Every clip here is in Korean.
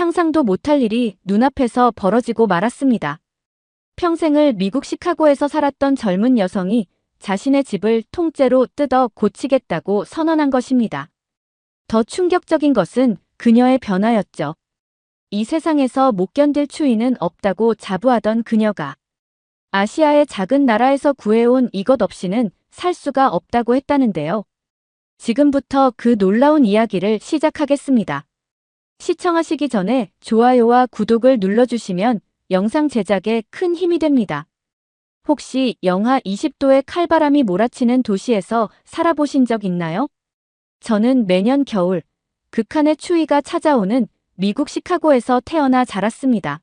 상상도 못할 일이 눈앞에서 벌어지고 말았습니다. 평생을 미국 시카고에서 살았던 젊은 여성이 자신의 집을 통째로 뜯어 고치겠다고 선언한 것입니다. 더 충격적인 것은 그녀의 변화였죠. 이 세상에서 못 견딜 추위는 없다고 자부하던 그녀가 아시아의 작은 나라에서 구해온 이것 없이는 살 수가 없다고 했다는데요. 지금부터 그 놀라운 이야기를 시작하겠습니다. 시청하시기 전에 좋아요와 구독을 눌러주시면 영상 제작에 큰 힘이 됩니다. 혹시 영하 20도의 칼바람이 몰아치는 도시에서 살아보신 적 있나요? 저는 매년 겨울 극한의 추위가 찾아오는 미국 시카고에서 태어나 자랐습니다.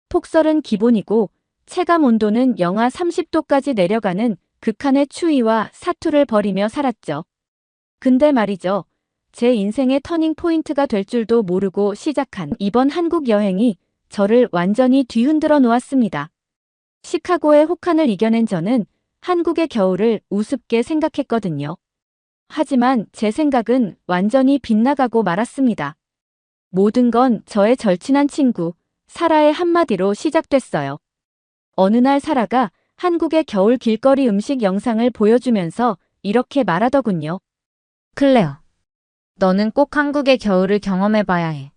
폭설은 기본이고 체감 온도는 영하 30도까지 내려가는 극한의 추위와 사투를 벌이며 살았죠. 근데 말이죠. 제 인생의 터닝 포인트가 될 줄도 모르고 시작한 이번 한국 여행이 저를 완전히 뒤흔들어 놓았습니다. 시카고의 혹한을 이겨낸 저는 한국의 겨울을 우습게 생각했거든요. 하지만 제 생각은 완전히 빗나가고 말았습니다. 모든 건 저의 절친한 친구 사라의 한마디로 시작됐어요. 어느 날 사라가 한국의 겨울 길거리 음식 영상을 보여주면서 이렇게 말하더군요. 클레어, 너는 꼭 한국의 겨울을 경험해봐야 해.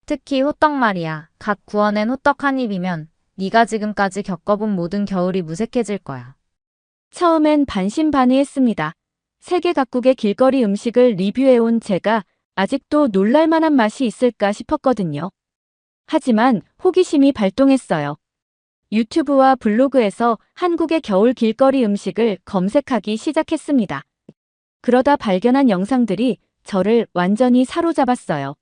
특히 호떡 말이야. 갓 구워낸 호떡 한 입이면 네가 지금까지 겪어본 모든 겨울이 무색해질 거야. 처음엔 반신반의했습니다. 세계 각국의 길거리 음식을 리뷰해온 제가 아직도 놀랄만한 맛이 있을까 싶었거든요. 하지만 호기심이 발동했어요. 유튜브와 블로그에서 한국의 겨울 길거리 음식을 검색하기 시작했습니다. 그러다 발견한 영상들이 저를 완전히 사로잡았어요.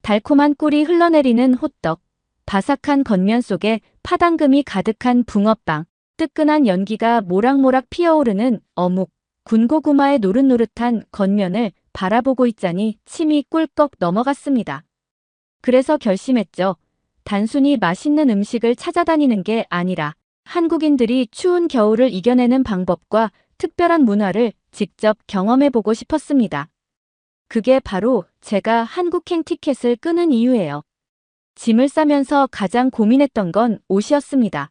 달콤한 꿀이 흘러내리는 호떡, 바삭한 겉면 속에 파당금이 가득한 붕어빵, 뜨끈한 연기가 모락모락 피어오르는 어묵, 군고구마의 노릇노릇한 겉면을 바라보고 있자니 침이 꿀꺽 넘어갔습니다. 그래서 결심했죠. 단순히 맛있는 음식을 찾아다니는 게 아니라 한국인들이 추운 겨울을 이겨내는 방법과 특별한 문화를 직접 경험해보고 싶었습니다. 그게 바로 제가 한국행 티켓을 끄는 이유예요. 짐을 싸면서 가장 고민했던 건 옷이었습니다.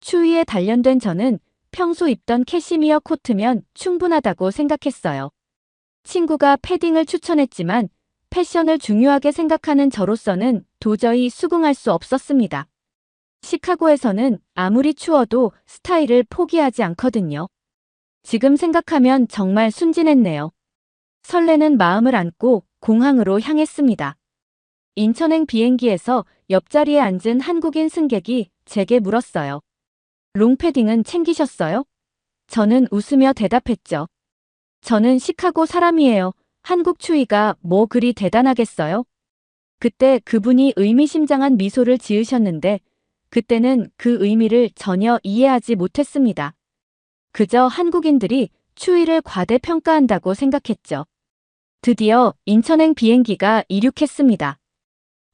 추위에 단련된 저는 평소 입던 캐시미어 코트면 충분하다고 생각했어요. 친구가 패딩을 추천했지만 패션을 중요하게 생각하는 저로서는 도저히 수긍할 수 없었습니다. 시카고에서는 아무리 추워도 스타일을 포기하지 않거든요. 지금 생각하면 정말 순진했네요. 설레는 마음을 안고 공항으로 향했습니다. 인천행 비행기에서 옆자리에 앉은 한국인 승객이 제게 물었어요. 롱패딩은 챙기셨어요? 저는 웃으며 대답했죠. 저는 시카고 사람이에요. 한국 추위가 뭐 그리 대단하겠어요? 그때 그분이 의미심장한 미소를 지으셨는데 그때는 그 의미를 전혀 이해하지 못했습니다. 그저 한국인들이 추위를 과대평가한다고 생각했죠. 드디어 인천행 비행기가 이륙했습니다.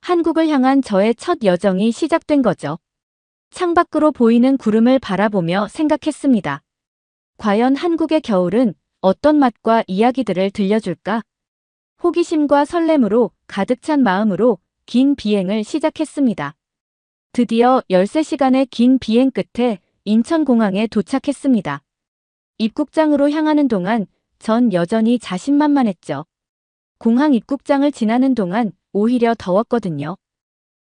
한국을 향한 저의 첫 여정이 시작된 거죠. 창밖으로 보이는 구름을 바라보며 생각했습니다. 과연 한국의 겨울은 어떤 맛과 이야기들을 들려줄까? 호기심과 설렘으로 가득 찬 마음으로 긴 비행을 시작했습니다. 드디어 13시간의 긴 비행 끝에 인천공항에 도착했습니다. 입국장으로 향하는 동안 전 여전히 자신만만했죠. 공항 입국장을 지나는 동안 오히려 더웠거든요.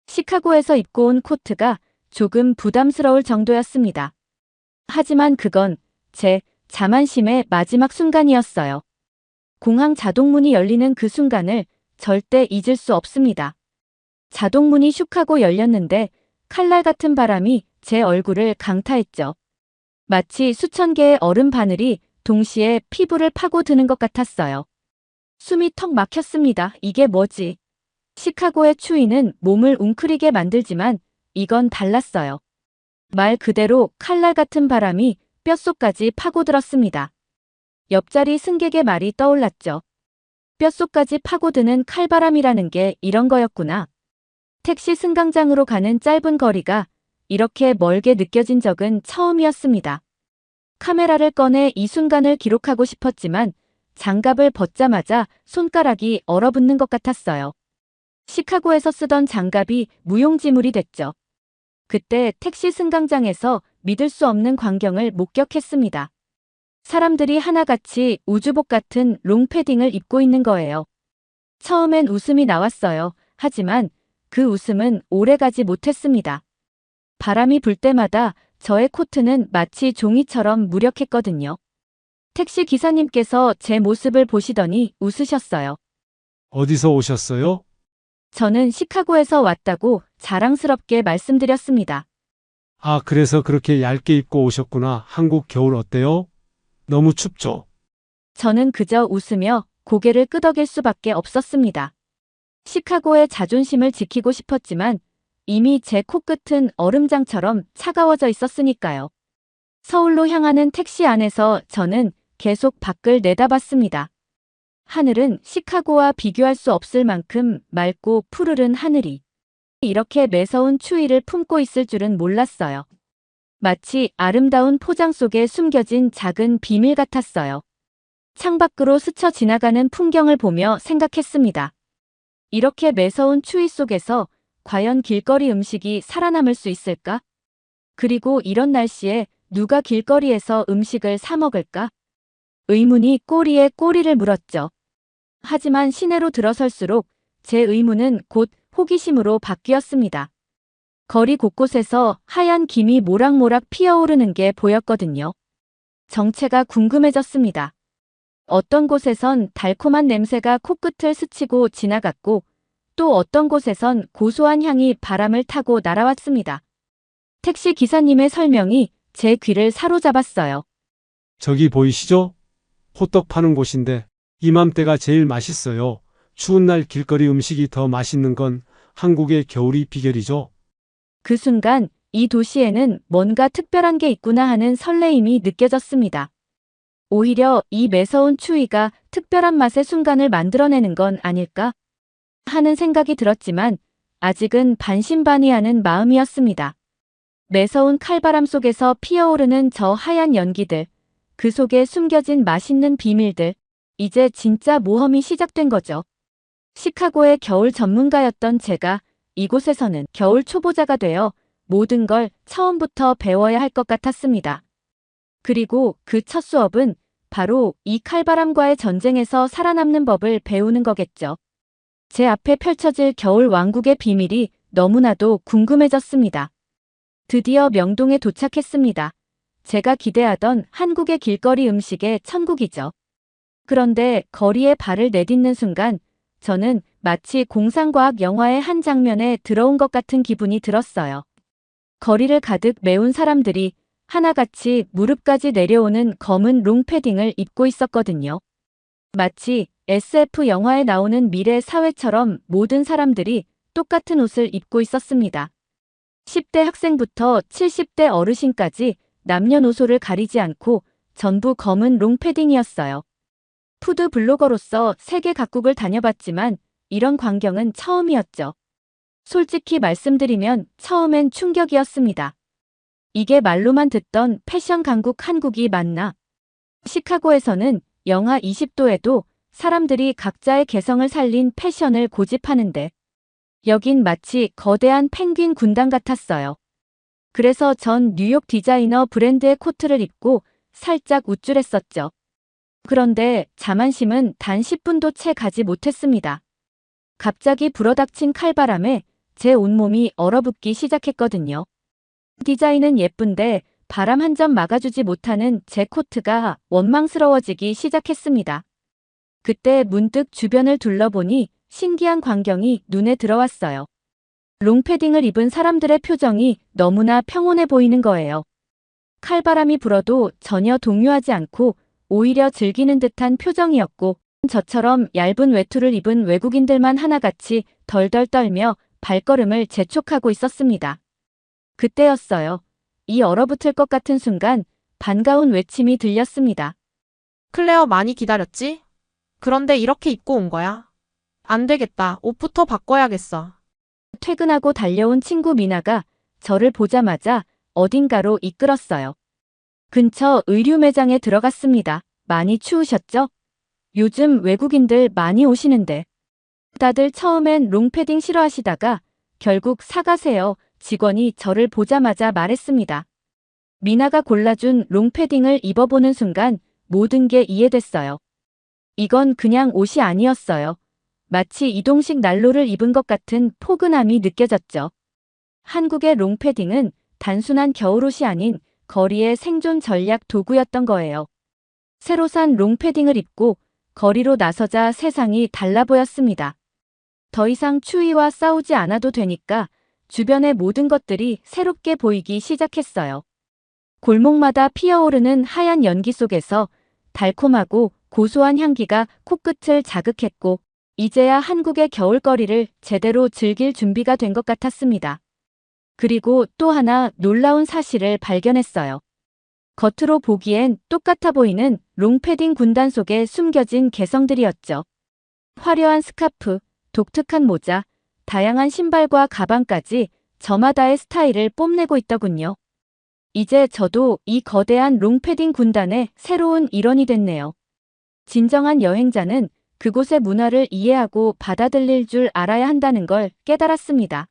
시카고에서 입고 온 코트가 조금 부담스러울 정도였습니다. 하지만 그건 제 자만심의 마지막 순간이었어요. 공항 자동문이 열리는 그 순간을 절대 잊을 수 없습니다. 자동문이 슉 하고 열렸는데 칼날 같은 바람이 제 얼굴을 강타했죠. 마치 수천 개의 얼음 바늘이 동시에 피부를 파고드는 것 같았어요. 숨이 턱 막혔습니다. 이게 뭐지? 시카고의 추위는 몸을 웅크리게 만들지만 이건 달랐어요. 말 그대로 칼날 같은 바람이 뼛속까지 파고들었습니다. 옆자리 승객의 말이 떠올랐죠. 뼛속까지 파고드는 칼바람이라는 게 이런 거였구나. 택시 승강장으로 가는 짧은 거리가 이렇게 멀게 느껴진 적은 처음이었습니다. 카메라를 꺼내 이 순간을 기록하고 싶었지만 장갑을 벗자마자 손가락이 얼어붙는 것 같았어요. 시카고에서 쓰던 장갑이 무용지물이 됐죠. 그때 택시 승강장에서 믿을 수 없는 광경을 목격했습니다. 사람들이 하나같이 우주복 같은 롱패딩을 입고 있는 거예요. 처음엔 웃음이 나왔어요. 하지만 그 웃음은 오래가지 못했습니다. 바람이 불 때마다 저의 코트는 마치 종이처럼 무력했거든요. 택시 기사님께서 제 모습을 보시더니 웃으셨어요. 어디서 오셨어요? 저는 시카고에서 왔다고 자랑스럽게 말씀드렸습니다. 아, 그래서 그렇게 얇게 입고 오셨구나. 한국 겨울 어때요? 너무 춥죠? 저는 그저 웃으며 고개를 끄덕일 수밖에 없었습니다. 시카고의 자존심을 지키고 싶었지만 이미 제 코끝은 얼음장처럼 차가워져 있었으니까요. 서울로 향하는 택시 안에서 저는 계속 밖을 내다봤습니다. 하늘은 시카고와 비교할 수 없을 만큼 맑고 푸르른 하늘이 이렇게 매서운 추위를 품고 있을 줄은 몰랐어요. 마치 아름다운 포장 속에 숨겨진 작은 비밀 같았어요. 창밖으로 스쳐 지나가는 풍경을 보며 생각했습니다. 이렇게 매서운 추위 속에서 과연 길거리 음식이 살아남을 수 있을까? 그리고 이런 날씨에 누가 길거리에서 음식을 사 먹을까? 의문이 꼬리에 꼬리를 물었죠. 하지만 시내로 들어설수록 제 의문은 곧 호기심으로 바뀌었습니다. 거리 곳곳에서 하얀 김이 모락모락 피어오르는 게 보였거든요. 정체가 궁금해졌습니다. 어떤 곳에선 달콤한 냄새가 코끝을 스치고 지나갔고 또 어떤 곳에선 고소한 향이 바람을 타고 날아왔습니다. 택시 기사님의 설명이 제 귀를 사로잡았어요. 저기 보이시죠? 호떡 파는 곳인데 이맘때가 제일 맛있어요. 추운 날 길거리 음식이 더 맛있는 건 한국의 겨울이 비결이죠. 그 순간 이 도시에는 뭔가 특별한 게 있구나 하는 설레임이 느껴졌습니다. 오히려 이 매서운 추위가 특별한 맛의 순간을 만들어내는 건 아닐까 하는 생각이 들었지만 아직은 반신반의하는 마음이었습니다. 매서운 칼바람 속에서 피어오르는 저 하얀 연기들, 그 속에 숨겨진 맛있는 비밀들, 이제 진짜 모험이 시작된 거죠. 시카고의 겨울 전문가였던 제가 이곳에서는 겨울 초보자가 되어 모든 걸 처음부터 배워야 할 것 같았습니다. 그리고 그 첫 수업은 바로 이 칼바람과의 전쟁에서 살아남는 법을 배우는 거겠죠. 제 앞에 펼쳐질 겨울 왕국의 비밀이 너무나도 궁금해졌습니다. 드디어 명동에 도착했습니다. 제가 기대하던 한국의 길거리 음식의 천국이죠. 그런데 거리에 발을 내딛는 순간 저는 마치 공상과학 영화의 한 장면에 들어온 것 같은 기분이 들었어요. 거리를 가득 메운 사람들이 하나같이 무릎까지 내려오는 검은 롱패딩을 입고 있었거든요. 마치 SF 영화에 나오는 미래 사회처럼 모든 사람들이 똑같은 옷을 입고 있었습니다. 10대 학생부터 70대 어르신까지 남녀노소를 가리지 않고 전부 검은 롱패딩이었어요. 푸드 블로거로서 세계 각국을 다녀봤지만 이런 광경은 처음이었죠. 솔직히 말씀드리면 처음엔 충격이었습니다. 이게 말로만 듣던 패션 강국 한국이 맞나? 시카고에서는 영하 20도에도 사람들이 각자의 개성을 살린 패션을 고집하는데 여긴 마치 거대한 펭귄 군단 같았어요. 그래서 전 뉴욕 디자이너 브랜드의 코트를 입고 살짝 우쭐했었죠. 그런데 자만심은 단 10분도 채 가지 못했습니다. 갑자기 불어닥친 칼바람에 제 온몸이 얼어붙기 시작했거든요. 디자인은 예쁜데 바람 한 점 막아주지 못하는 제 코트가 원망스러워지기 시작했습니다. 그때 문득 주변을 둘러보니 신기한 광경이 눈에 들어왔어요. 롱패딩을 입은 사람들의 표정이 너무나 평온해 보이는 거예요. 칼바람이 불어도 전혀 동요하지 않고 오히려 즐기는 듯한 표정이었고 저처럼 얇은 외투를 입은 외국인들만 하나같이 덜덜 떨며 발걸음을 재촉하고 있었습니다. 그때였어요. 이 얼어붙을 것 같은 순간 반가운 외침이 들렸습니다. 클레어 많이 기다렸지? 그런데 이렇게 입고 온 거야? 안 되겠다. 옷부터 바꿔야겠어. 퇴근하고 달려온 친구 미나가 저를 보자마자 어딘가로 이끌었어요. 근처 의류 매장에 들어갔습니다. 많이 추우셨죠? 요즘 외국인들 많이 오시는데. 다들 처음엔 롱패딩 싫어하시다가 결국 사가세요. 직원이 저를 보자마자 말했습니다. 미나가 골라준 롱패딩을 입어보는 순간 모든 게 이해됐어요. 이건 그냥 옷이 아니었어요. 마치 이동식 난로를 입은 것 같은 포근함이 느껴졌죠. 한국의 롱패딩은 단순한 겨울옷이 아닌 거리의 생존 전략 도구였던 거예요. 새로 산 롱패딩을 입고 거리로 나서자 세상이 달라 보였습니다. 더 이상 추위와 싸우지 않아도 되니까 주변의 모든 것들이 새롭게 보이기 시작했어요. 골목마다 피어오르는 하얀 연기 속에서 달콤하고 고소한 향기가 코끝을 자극했고 이제야 한국의 겨울거리를 제대로 즐길 준비가 된 것 같았습니다. 그리고 또 하나 놀라운 사실을 발견했어요. 겉으로 보기엔 똑같아 보이는 롱패딩 군단 속에 숨겨진 개성들이었죠. 화려한 스카프, 독특한 모자, 다양한 신발과 가방까지 저마다의 스타일을 뽐내고 있더군요. 이제 저도 이 거대한 롱패딩 군단의 새로운 일원이 됐네요. 진정한 여행자는 그곳의 문화를 이해하고 받아들일 줄 알아야 한다는 걸 깨달았습니다.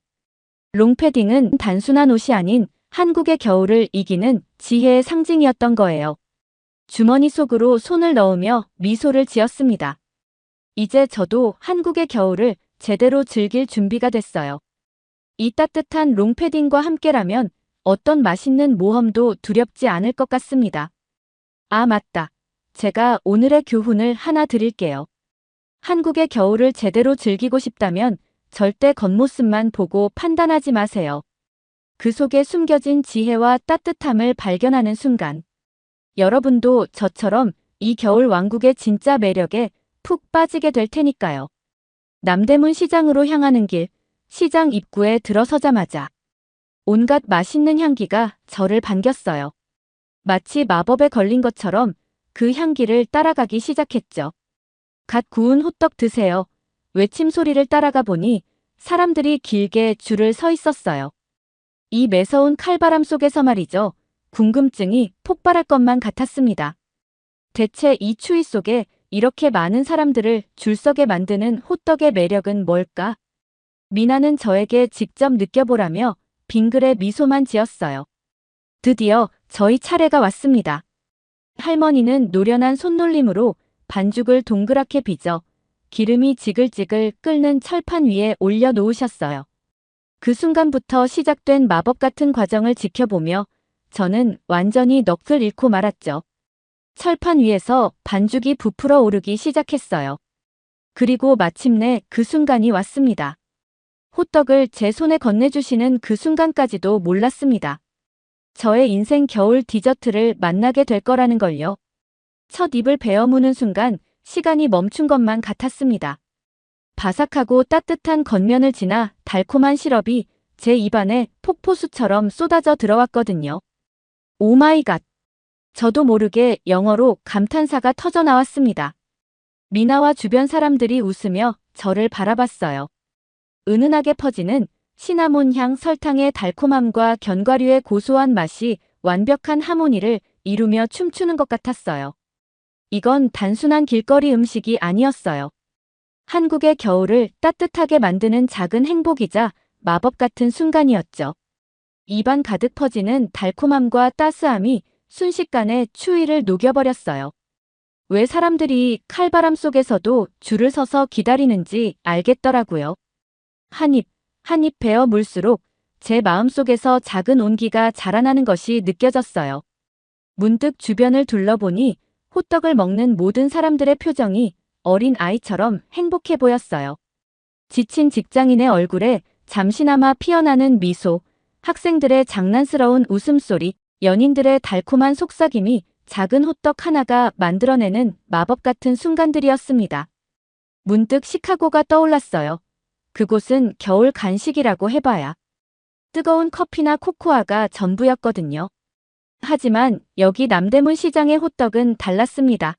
롱패딩은 단순한 옷이 아닌 한국의 겨울을 이기는 지혜의 상징이었던 거예요. 주머니 속으로 손을 넣으며 미소를 지었습니다. 이제 저도 한국의 겨울을 제대로 즐길 준비가 됐어요. 이 따뜻한 롱패딩과 함께라면 어떤 맛있는 모험도 두렵지 않을 것 같습니다. 아, 맞다. 제가 오늘의 교훈을 하나 드릴게요. 한국의 겨울을 제대로 즐기고 싶다면 절대 겉모습만 보고 판단하지 마세요. 그 속에 숨겨진 지혜와 따뜻함을 발견하는 순간, 여러분도 저처럼 이 겨울 왕국의 진짜 매력에 푹 빠지게 될 테니까요. 남대문 시장으로 향하는 길, 시장 입구에 들어서자마자 온갖 맛있는 향기가 저를 반겼어요. 마치 마법에 걸린 것처럼 그 향기를 따라가기 시작했죠. 갓 구운 호떡 드세요. 외침 소리를 따라가 보니 사람들이 길게 줄을 서 있었어요. 이 매서운 칼바람 속에서 말이죠. 궁금증이 폭발할 것만 같았습니다. 대체 이 추위 속에 이렇게 많은 사람들을 줄서게 만드는 호떡의 매력은 뭘까? 미나는 저에게 직접 느껴보라며 빙글에 미소만 지었어요. 드디어 저희 차례가 왔습니다. 할머니는 노련한 손놀림으로 반죽을 동그랗게 빚어 기름이 지글지글 끓는 철판 위에 올려놓으셨어요. 그 순간부터 시작된 마법 같은 과정을 지켜보며 저는 완전히 넋을 잃고 말았죠. 철판 위에서 반죽이 부풀어 오르기 시작했어요. 그리고 마침내 그 순간이 왔습니다. 호떡을 제 손에 건네주시는 그 순간까지도 몰랐습니다. 저의 인생 겨울 디저트를 만나게 될 거라는 걸요. 첫 입을 베어 무는 순간 시간이 멈춘 것만 같았습니다. 바삭하고 따뜻한 겉면을 지나 달콤한 시럽이 제 입안에 폭포수처럼 쏟아져 들어왔거든요. 오 마이 갓. 저도 모르게 영어로 감탄사가 터져 나왔습니다. 미나와 주변 사람들이 웃으며 저를 바라봤어요. 은은하게 퍼지는 시나몬 향 설탕의 달콤함과 견과류의 고소한 맛이 완벽한 하모니를 이루며 춤추는 것 같았어요. 이건 단순한 길거리 음식이 아니었어요. 한국의 겨울을 따뜻하게 만드는 작은 행복이자 마법 같은 순간이었죠. 입안 가득 퍼지는 달콤함과 따스함이 순식간에 추위를 녹여버렸어요. 왜 사람들이 칼바람 속에서도 줄을 서서 기다리는지 알겠더라고요. 한 입 베어 물수록 제 마음속에서 작은 온기가 자라나는 것이 느껴졌어요. 문득 주변을 둘러보니 호떡을 먹는 모든 사람들의 표정이 어린 아이처럼 행복해 보였어요. 지친 직장인의 얼굴에 잠시나마 피어나는 미소, 학생들의 장난스러운 웃음소리, 연인들의 달콤한 속삭임이 작은 호떡 하나가 만들어내는 마법 같은 순간들이었습니다. 문득 시카고가 떠올랐어요. 그곳은 겨울 간식이라고 해봐야 뜨거운 커피나 코코아가 전부였거든요. 하지만 여기 남대문 시장의 호떡은 달랐습니다.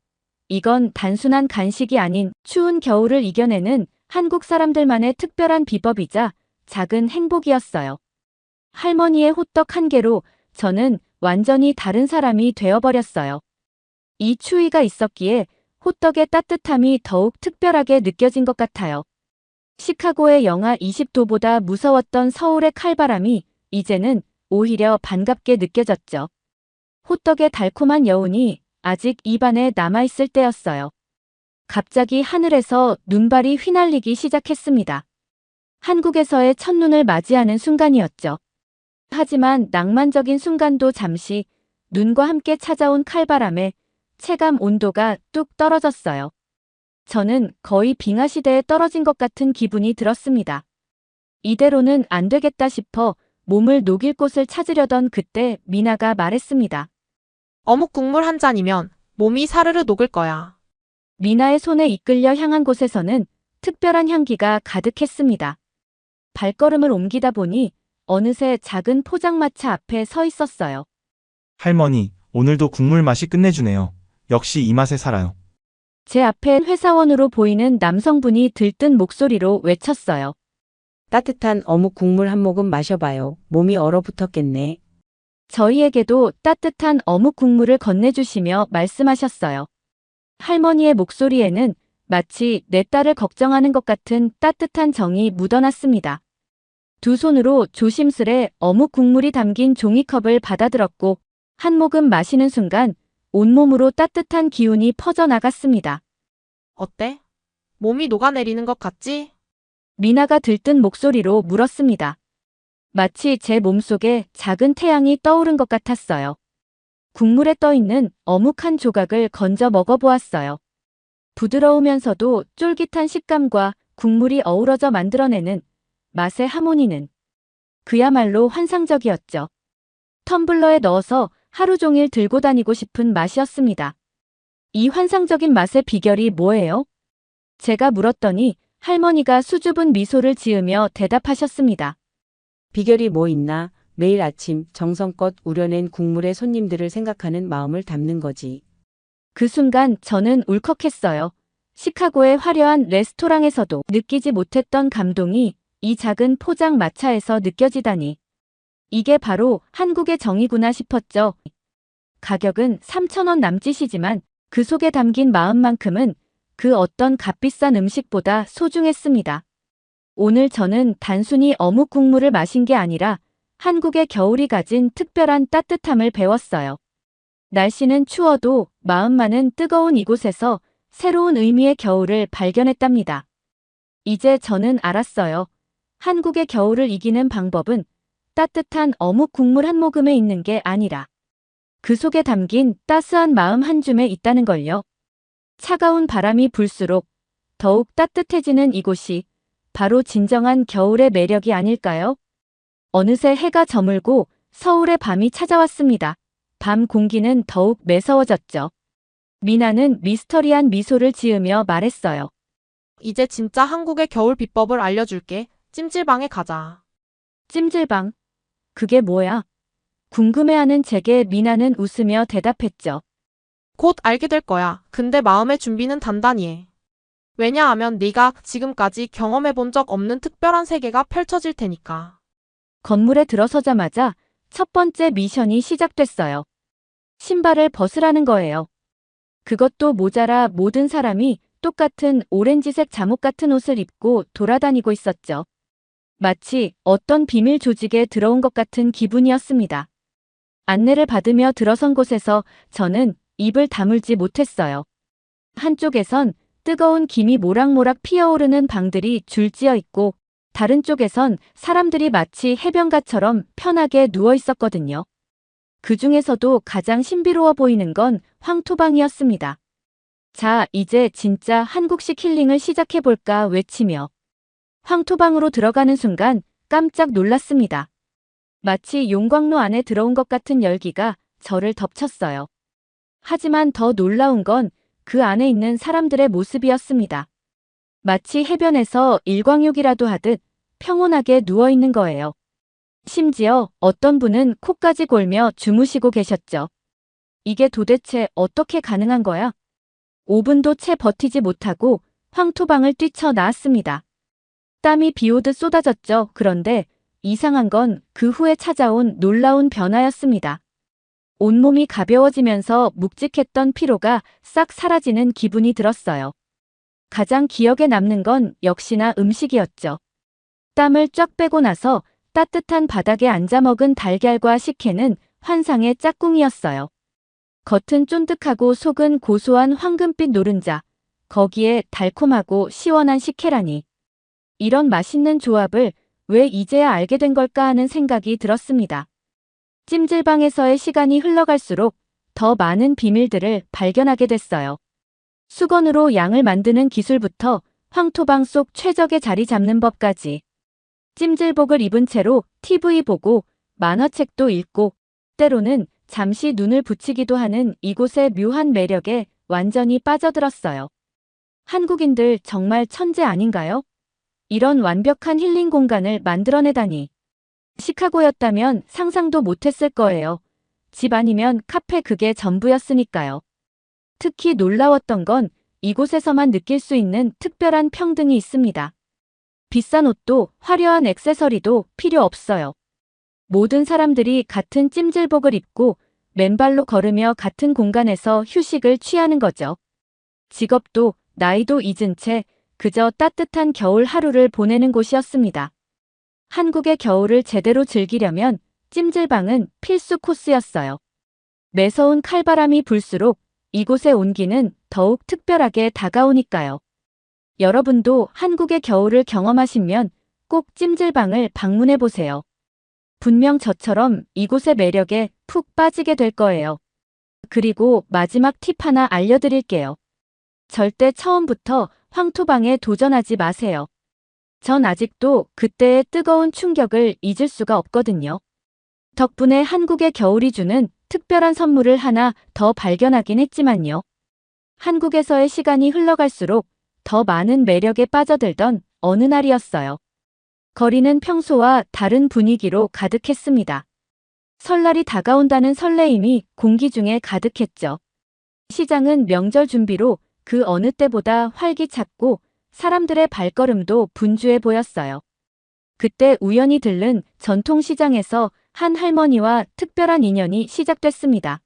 이건 단순한 간식이 아닌 추운 겨울을 이겨내는 한국 사람들만의 특별한 비법이자 작은 행복이었어요. 할머니의 호떡 한 개로 저는 완전히 다른 사람이 되어버렸어요. 이 추위가 있었기에 호떡의 따뜻함이 더욱 특별하게 느껴진 것 같아요. 시카고의 영하 20도보다 무서웠던 서울의 칼바람이 이제는 오히려 반갑게 느껴졌죠. 호떡의 달콤한 여운이 아직 입안에 남아있을 때였어요. 갑자기 하늘에서 눈발이 휘날리기 시작했습니다. 한국에서의 첫눈을 맞이하는 순간이었죠. 하지만 낭만적인 순간도 잠시 눈과 함께 찾아온 칼바람에 체감 온도가 뚝 떨어졌어요. 저는 거의 빙하시대에 떨어진 것 같은 기분이 들었습니다. 이대로는 안 되겠다 싶어 몸을 녹일 곳을 찾으려던 그때 미나가 말했습니다. 어묵 국물 한 잔이면 몸이 사르르 녹을 거야. 미나의 손에 이끌려 향한 곳에서는 특별한 향기가 가득했습니다. 발걸음을 옮기다 보니 어느새 작은 포장마차 앞에 서 있었어요. 할머니, 오늘도 국물 맛이 끝내주네요. 역시 이 맛에 살아요. 제 앞에 회사원으로 보이는 남성분이 들뜬 목소리로 외쳤어요. 따뜻한 어묵 국물 한 모금 마셔봐요. 몸이 얼어붙었겠네. 저희에게도 따뜻한 어묵 국물을 건네주시며 말씀하셨어요. 할머니의 목소리에는 마치 내 딸을 걱정하는 것 같은 따뜻한 정이 묻어났습니다. 두 손으로 조심스레 어묵 국물이 담긴 종이컵을 받아들었고 한 모금 마시는 순간 온몸으로 따뜻한 기운이 퍼져나갔습니다. 어때? 몸이 녹아내리는 것 같지? 미나가 들뜬 목소리로 물었습니다. 마치 제 몸속에 작은 태양이 떠오른 것 같았어요. 국물에 떠있는 어묵 한 조각을 건져 먹어보았어요. 부드러우면서도 쫄깃한 식감과 국물이 어우러져 만들어내는 맛의 하모니는 그야말로 환상적이었죠. 텀블러에 넣어서 하루 종일 들고 다니고 싶은 맛이었습니다. 이 환상적인 맛의 비결이 뭐예요? 제가 물었더니 할머니가 수줍은 미소를 지으며 대답하셨습니다. 비결이 뭐 있나? 매일 아침 정성껏 우려낸 국물에 손님들을 생각하는 마음을 담는 거지. 그 순간 저는 울컥했어요. 시카고의 화려한 레스토랑에서도 느끼지 못했던 감동이 이 작은 포장마차에서 느껴지다니. 이게 바로 한국의 정이구나 싶었죠. 가격은 3,000원 남짓이지만 그 속에 담긴 마음만큼은 그 어떤 값비싼 음식보다 소중했습니다. 오늘 저는 단순히 어묵 국물을 마신 게 아니라 한국의 겨울이 가진 특별한 따뜻함을 배웠어요. 날씨는 추워도 마음만은 뜨거운 이곳에서 새로운 의미의 겨울을 발견했답니다. 이제 저는 알았어요. 한국의 겨울을 이기는 방법은 따뜻한 어묵 국물 한 모금에 있는 게 아니라 그 속에 담긴 따스한 마음 한 줌에 있다는 걸요. 차가운 바람이 불수록 더욱 따뜻해지는 이곳이 바로 진정한 겨울의 매력이 아닐까요? 어느새 해가 저물고 서울의 밤이 찾아왔습니다. 밤 공기는 더욱 매서워졌죠. 미나는 미스터리한 미소를 지으며 말했어요. 이제 진짜 한국의 겨울 비법을 알려줄게. 찜질방에 가자. 찜질방. 그게 뭐야? 궁금해하는 제게 미나는 웃으며 대답했죠. 곧 알게 될 거야. 근데 마음의 준비는 단단히 해. 왜냐하면 네가 지금까지 경험해 본 적 없는 특별한 세계가 펼쳐질 테니까. 건물에 들어서자마자 첫 번째 미션이 시작됐어요. 신발을 벗으라는 거예요. 그것도 모자라 모든 사람이 똑같은 오렌지색 잠옷 같은 옷을 입고 돌아다니고 있었죠. 마치 어떤 비밀 조직에 들어온 것 같은 기분이었습니다. 안내를 받으며 들어선 곳에서 저는 입을 다물지 못했어요. 한쪽에선 뜨거운 김이 모락모락 피어오르는 방들이 줄지어 있고 다른 쪽에선 사람들이 마치 해변가처럼 편하게 누워 있었거든요. 그 중에서도 가장 신비로워 보이는 건 황토방이었습니다. 자, 이제 진짜 한국식 힐링을 시작해볼까 외치며 황토방으로 들어가는 순간 깜짝 놀랐습니다. 마치 용광로 안에 들어온 것 같은 열기가 저를 덮쳤어요. 하지만 더 놀라운 건 그 안에 있는 사람들의 모습이었습니다. 마치 해변에서 일광욕이라도 하듯 평온하게 누워있는 거예요. 심지어 어떤 분은 코까지 골며 주무시고 계셨죠. 이게 도대체 어떻게 가능한 거야? 5분도 채 버티지 못하고 황토방을 뛰쳐나왔습니다. 땀이 비오듯 쏟아졌죠. 그런데 이상한 건 그 후에 찾아온 놀라운 변화였습니다. 온몸이 가벼워지면서 묵직했던 피로가 싹 사라지는 기분이 들었어요. 가장 기억에 남는 건 역시나 음식이었죠. 땀을 쫙 빼고 나서 따뜻한 바닥에 앉아 먹은 달걀과 식혜는 환상의 짝꿍이었어요. 겉은 쫀득하고 속은 고소한 황금빛 노른자, 거기에 달콤하고 시원한 식혜라니. 이런 맛있는 조합을 왜 이제야 알게 된 걸까 하는 생각이 들었습니다. 찜질방에서의 시간이 흘러갈수록 더 많은 비밀들을 발견하게 됐어요. 수건으로 양을 만드는 기술부터 황토방 속 최적의 자리 잡는 법까지. 찜질복을 입은 채로 TV 보고 만화책도 읽고 때로는 잠시 눈을 붙이기도 하는 이곳의 묘한 매력에 완전히 빠져들었어요. 한국인들 정말 천재 아닌가요? 이런 완벽한 힐링 공간을 만들어내다니. 시카고였다면 상상도 못했을 거예요. 집 아니면 카페 그게 전부였으니까요. 특히 놀라웠던 건 이곳에서만 느낄 수 있는 특별한 평등이 있습니다. 비싼 옷도 화려한 액세서리도 필요 없어요. 모든 사람들이 같은 찜질복을 입고 맨발로 걸으며 같은 공간에서 휴식을 취하는 거죠. 직업도 나이도 잊은 채 그저 따뜻한 겨울 하루를 보내는 곳이었습니다. 한국의 겨울을 제대로 즐기려면 찜질방은 필수 코스였어요. 매서운 칼바람이 불수록 이곳의 온기는 더욱 특별하게 다가오니까요. 여러분도 한국의 겨울을 경험하시면 꼭 찜질방을 방문해 보세요. 분명 저처럼 이곳의 매력에 푹 빠지게 될 거예요. 그리고 마지막 팁 하나 알려드릴게요. 절대 처음부터 황토방에 도전하지 마세요. 전 아직도 그때의 뜨거운 충격을 잊을 수가 없거든요. 덕분에 한국의 겨울이 주는 특별한 선물을 하나 더 발견하긴 했지만요. 한국에서의 시간이 흘러갈수록 더 많은 매력에 빠져들던 어느 날이었어요. 거리는 평소와 다른 분위기로 가득했습니다. 설날이 다가온다는 설레임이 공기 중에 가득했죠. 시장은 명절 준비로 그 어느 때보다 활기찼고 사람들의 발걸음도 분주해 보였어요. 그때 우연히 들른 전통시장에서 한 할머니와 특별한 인연이 시작됐습니다.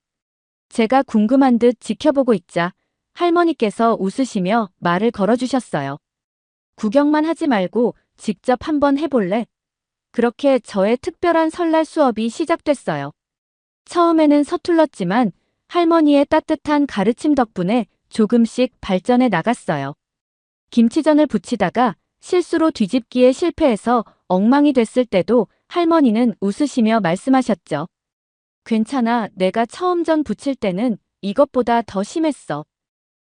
제가 궁금한 듯 지켜보고 있자 할머니께서 웃으시며 말을 걸어주셨어요. 구경만 하지 말고 직접 한번 해볼래? 그렇게 저의 특별한 설날 수업이 시작됐어요. 처음에는 서툴렀지만 할머니의 따뜻한 가르침 덕분에 조금씩 발전해 나갔어요. 김치전을 부치다가 실수로 뒤집기에 실패해서 엉망이 됐을 때도 할머니는 웃으시며 말씀하셨죠. 괜찮아, 내가 처음 전 부칠 때는 이것보다 더 심했어.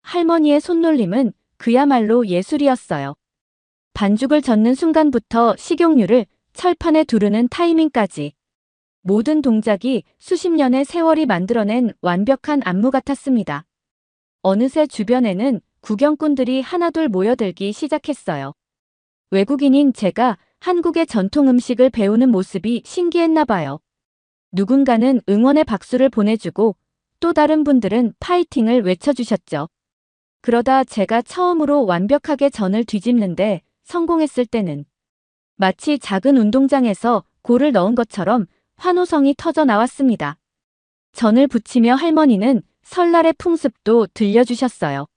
할머니의 손놀림은 그야말로 예술이었어요. 반죽을 젓는 순간부터 식용유를 철판에 두르는 타이밍까지. 모든 동작이 수십 년의 세월이 만들어낸 완벽한 안무 같았습니다. 어느새 주변에는 구경꾼들이 하나둘 모여들기 시작했어요. 외국인인 제가 한국의 전통 음식을 배우는 모습이 신기했나 봐요. 누군가는 응원의 박수를 보내주고 또 다른 분들은 파이팅을 외쳐주셨죠. 그러다 제가 처음으로 완벽하게 전을 뒤집는데 성공했을 때는 마치 작은 운동장에서 골을 넣은 것처럼 환호성이 터져 나왔습니다. 전을 부치며 할머니는 설날의 풍습도 들려주셨어요.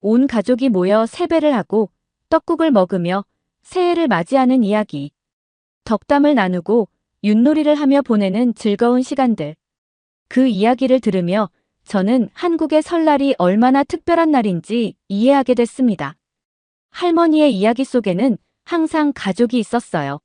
온 가족이 모여 세배를 하고 떡국을 먹으며 새해를 맞이하는 이야기. 덕담을 나누고 윷놀이를 하며 보내는 즐거운 시간들. 그 이야기를 들으며 저는 한국의 설날이 얼마나 특별한 날인지 이해하게 됐습니다. 할머니의 이야기 속에는 항상 가족이 있었어요.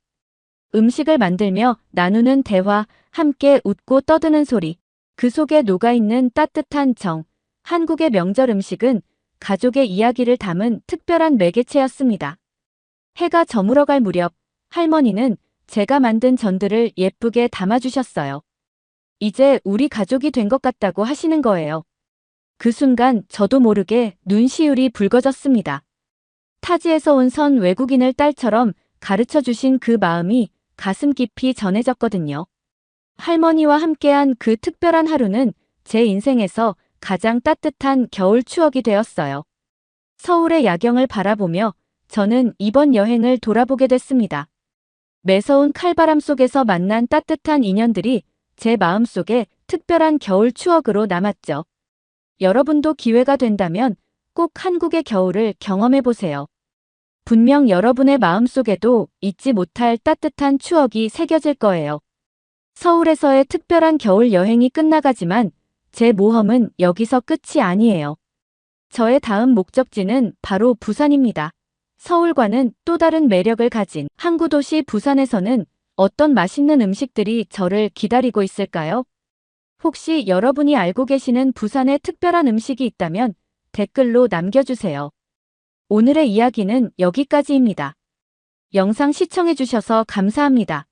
음식을 만들며 나누는 대화, 함께 웃고 떠드는 소리, 그 속에 녹아있는 따뜻한 정. 한국의 명절 음식은 가족의 이야기를 담은 특별한 매개체였습니다. 해가 저물어갈 무렵 할머니는 제가 만든 전들을 예쁘게 담아주셨어요. 이제 우리 가족이 된 것 같다고 하시는 거예요. 그 순간 저도 모르게 눈시울이 붉어졌습니다. 타지에서 온 선 외국인을 딸처럼 가르쳐 주신 그 마음이 가슴 깊이 전해졌거든요. 할머니와 함께한 그 특별한 하루는 제 인생에서 가장 따뜻한 겨울 추억이 되었어요. 서울의 야경을 바라보며 저는 이번 여행을 돌아보게 됐습니다. 매서운 칼바람 속에서 만난 따뜻한 인연들이 제 마음속에 특별한 겨울 추억으로 남았죠. 여러분도 기회가 된다면 꼭 한국의 겨울을 경험해 보세요. 분명 여러분의 마음속에도 잊지 못할 따뜻한 추억이 새겨질 거예요. 서울에서의 특별한 겨울 여행이 끝나가지만 제 모험은 여기서 끝이 아니에요. 저의 다음 목적지는 바로 부산입니다. 서울과는 또 다른 매력을 가진 항구 도시 부산에서는 어떤 맛있는 음식들이 저를 기다리고 있을까요? 혹시 여러분이 알고 계시는 부산의 특별한 음식이 있다면 댓글로 남겨주세요. 오늘의 이야기는 여기까지입니다. 영상 시청해주셔서 감사합니다.